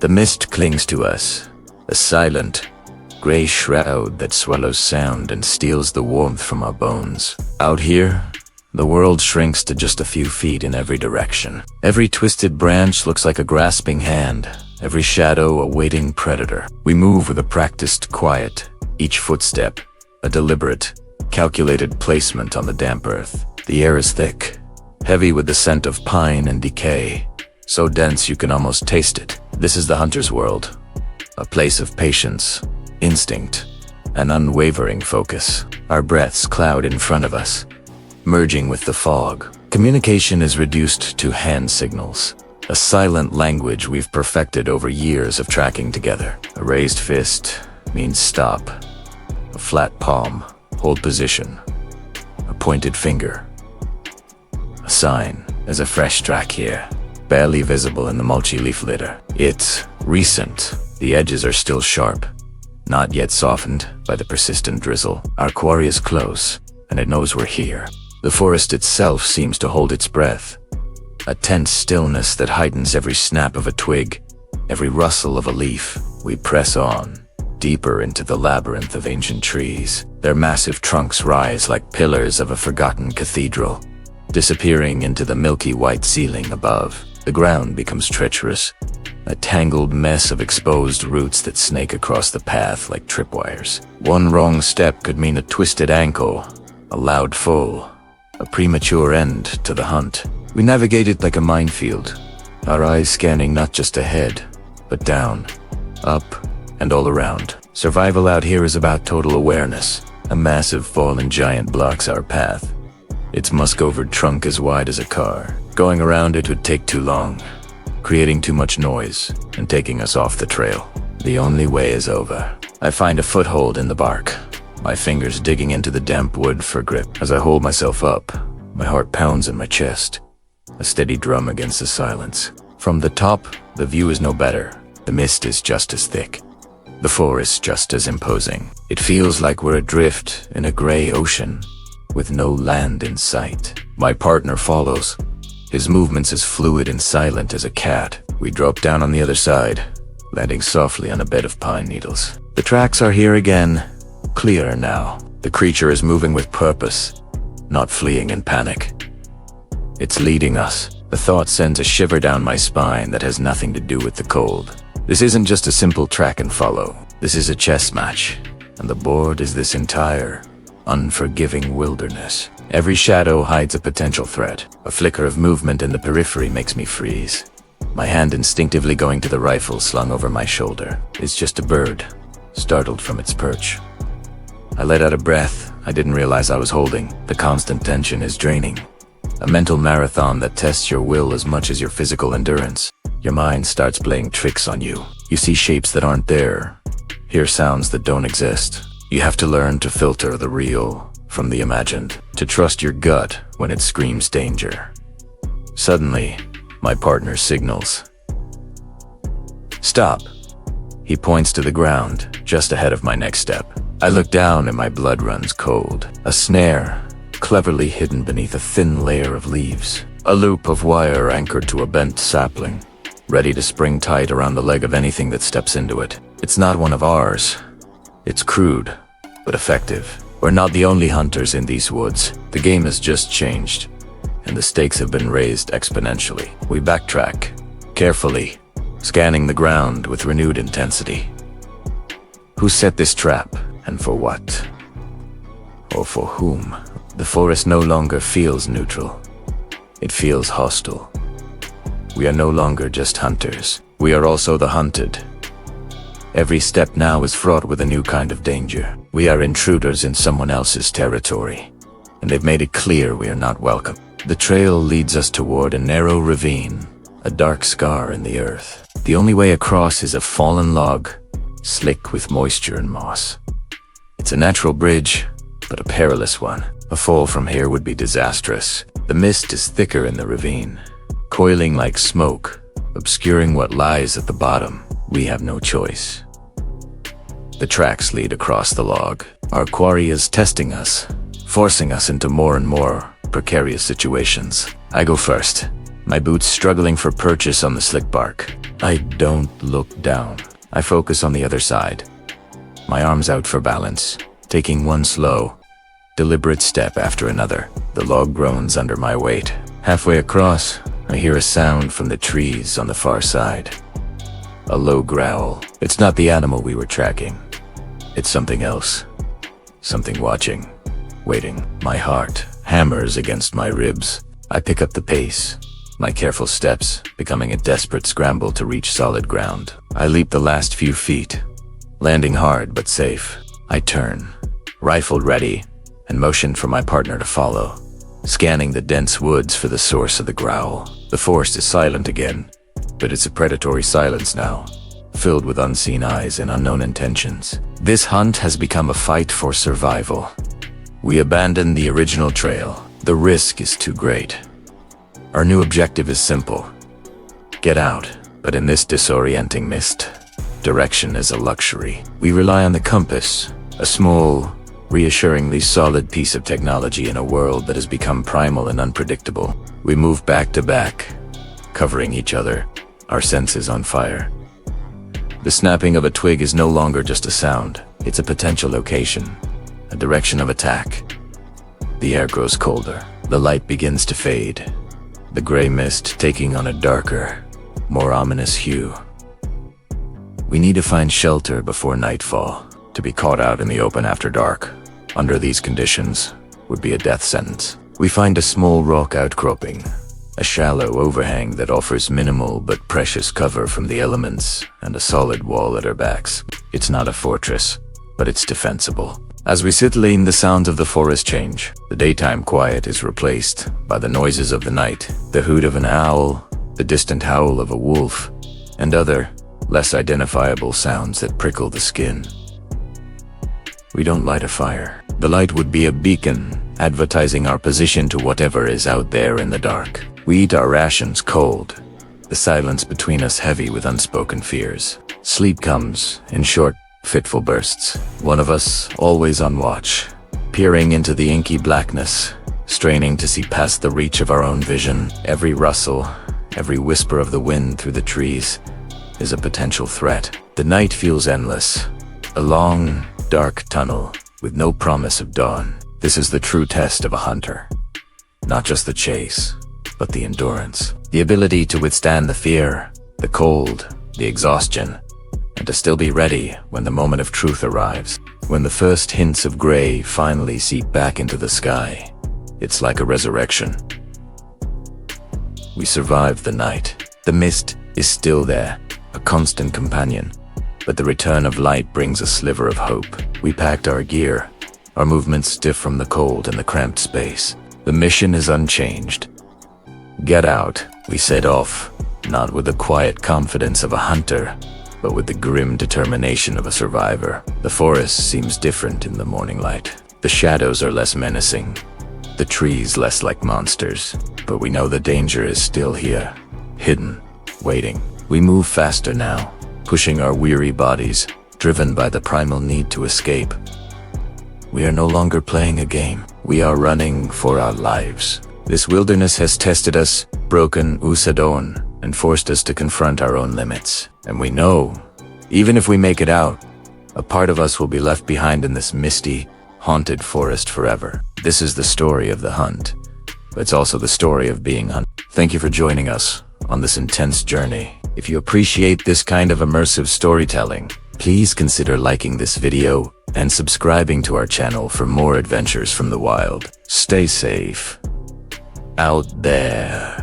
The mist clings to us, a silent, gray shroud that swallows sound and steals the warmth from our bones. Out here, the world shrinks to just a few feet in every direction. Every twisted branch looks like a grasping hand, every shadow a waiting predator. We move with a practiced quiet, each footstep a deliberate, calculated placement on the damp earth. The air is thick, heavy with the scent of pine and decay, so dense you can almost taste it. This is the hunter's world, a place of patience, instinct, and unwavering focus. Our breaths cloud in front of us, merging with the fog. Communication is reduced to hand signals, a silent language we've perfected over years of tracking together. A raised fist means stop, a flat palm, hold position, a pointed finger, a sign. There's a fresh track here, barely visible in the mulchy leaf litter. It's recent. The edges are still sharp, not yet softened by the persistent drizzle. Our quarry is close, and it knows we're here. The forest itself seems to hold its breath, a tense stillness that heightens every snap of a twig, every rustle of a leaf. We press on, deeper into the labyrinth of ancient trees. Their massive trunks rise like pillars of a forgotten cathedral, disappearing into the milky white ceiling above. The ground becomes treacherous, a tangled mess of exposed roots that snake across the path like tripwires. One wrong step could mean a twisted ankle, a loud fall, a premature end to the hunt. We navigate it like a minefield, our eyes scanning not just ahead, but down, up, and all around. Survival out here is about total awareness. A massive fallen giant blocks our path, its musk-overed trunk as wide as a car. Going around it would take too long, creating too much noise and taking us off the trail. The only way is over. I find a foothold in the bark, my fingers digging into the damp wood for grip. As I hold myself up, my heart pounds in my chest, a steady drum against the silence. From the top, the view is no better. The mist is just as thick, the forest just as imposing. It feels like we're adrift in a gray ocean, with no land in sight. My partner follows, his movements as fluid and silent as a cat. We drop down on the other side, landing softly on a bed of pine needles. The tracks are here again, clearer now. The creature is moving with purpose, not fleeing in panic. It's leading us. The thought sends a shiver down my spine that has nothing to do with the cold. This isn't just a simple track and follow. This is a chess match, and the board is this entire, unforgiving wilderness. Every shadow hides a potential threat. A flicker of movement in the periphery makes me freeze, my hand instinctively going to the rifle slung over my shoulder. It's just a bird, startled from its perch. I let out a breath I didn't realize I was holding. The constant tension is draining. A mental marathon that tests your will as much as your physical endurance. Your mind starts playing tricks on you. You see shapes that aren't there, hear sounds that don't exist. You have to learn to filter the real from the imagined, to trust your gut when it screams danger. Suddenly, my partner signals. Stop. He points to the ground, just ahead of my next step. I look down and my blood runs cold. A snare, cleverly hidden beneath a thin layer of leaves. A loop of wire anchored to a bent sapling, ready to spring tight around the leg of anything that steps into it. It's not one of ours. It's crude, but effective. We're not the only hunters in these woods. The game has just changed, and the stakes have been raised exponentially. We backtrack, carefully, scanning the ground with renewed intensity. Who set this trap, and for what? Or for whom? The forest no longer feels neutral. It feels hostile. We are no longer just hunters. We are also the hunted. Every step now is fraught with a new kind of danger. We are intruders in someone else's territory, and they've made it clear we are not welcome. The trail leads us toward a narrow ravine, a dark scar in the earth. The only way across is a fallen log, slick with moisture and moss. It's a natural bridge, but a perilous one. A fall from here would be disastrous. The mist is thicker in the ravine, coiling like smoke, obscuring what lies at the bottom. We have no choice. The tracks lead across the log. Our quarry is testing us, forcing us into more and more precarious situations. I go first, my boots struggling for purchase on the slick bark. I don't look down. I focus on the other side, my arms out for balance, taking one slow, deliberate step after another. The log groans under my weight. Halfway across, I hear a sound from the trees on the far side. A low growl. It's not the animal we were tracking. It's something else. Something watching, waiting. My heart hammers against my ribs. I pick up the pace, my careful steps becoming a desperate scramble to reach solid ground. I leap the last few feet, landing hard but safe. I turn, rifle ready, and motion for my partner to follow, scanning the dense woods for the source of the growl. The forest is silent again, but it's a predatory silence now, filled with unseen eyes and unknown intentions. This hunt has become a fight for survival. We abandon the original trail. The risk is too great. Our new objective is simple: get out. But in this disorienting mist, direction is a luxury. We rely on the compass, a small, reassuringly solid piece of technology in a world that has become primal and unpredictable. We move back to back, covering each other, our senses on fire. The snapping of a twig is no longer just a sound. It's a potential location, a direction of attack. The air grows colder. The light begins to fade, the gray mist taking on a darker, more ominous hue. We need to find shelter before nightfall. To be caught out in the open after dark, under these conditions, would be a death sentence. We find a small rock outcropping, a shallow overhang that offers minimal but precious cover from the elements, and a solid wall at our backs. It's not a fortress, but it's defensible. As we sit lean, the sounds of the forest change. The daytime quiet is replaced by the noises of the night, the hoot of an owl, the distant howl of a wolf, and other, less identifiable sounds that prickle the skin. We don't light a fire. The light would be a beacon, advertising our position to whatever is out there in the dark. We eat our rations cold, the silence between us heavy with unspoken fears. Sleep comes in short, fitful bursts. One of us, always on watch, peering into the inky blackness, straining to see past the reach of our own vision. Every rustle, every whisper of the wind through the trees is a potential threat. The night feels endless, a long, dark tunnel with no promise of dawn. This is the true test of a hunter. Not just the chase, but the endurance. The ability to withstand the fear, the cold, the exhaustion, and to still be ready when the moment of truth arrives. When the first hints of gray finally seep back into the sky, it's like a resurrection. We survived the night. The mist is still there, a constant companion, but the return of light brings a sliver of hope. We packed our gear, our movements stiff from the cold and the cramped space. The mission is unchanged. Get out. We set off, not with the quiet confidence of a hunter, but with the grim determination of a survivor. The forest seems different in the morning light. The shadows are less menacing, the trees less like monsters, but we know the danger is still here, hidden, waiting. We move faster now, pushing our weary bodies, driven by the primal need to escape. We are no longer playing a game. We are running for our lives. This wilderness has tested us, broken Usadon, and forced us to confront our own limits. And we know, even if we make it out, a part of us will be left behind in this misty, haunted forest forever. This is the story of the hunt, but it's also the story of being hunted. Thank you for joining us on this intense journey. If you appreciate this kind of immersive storytelling, please consider liking this video and subscribing to our channel for more adventures from the wild. Stay safe out there.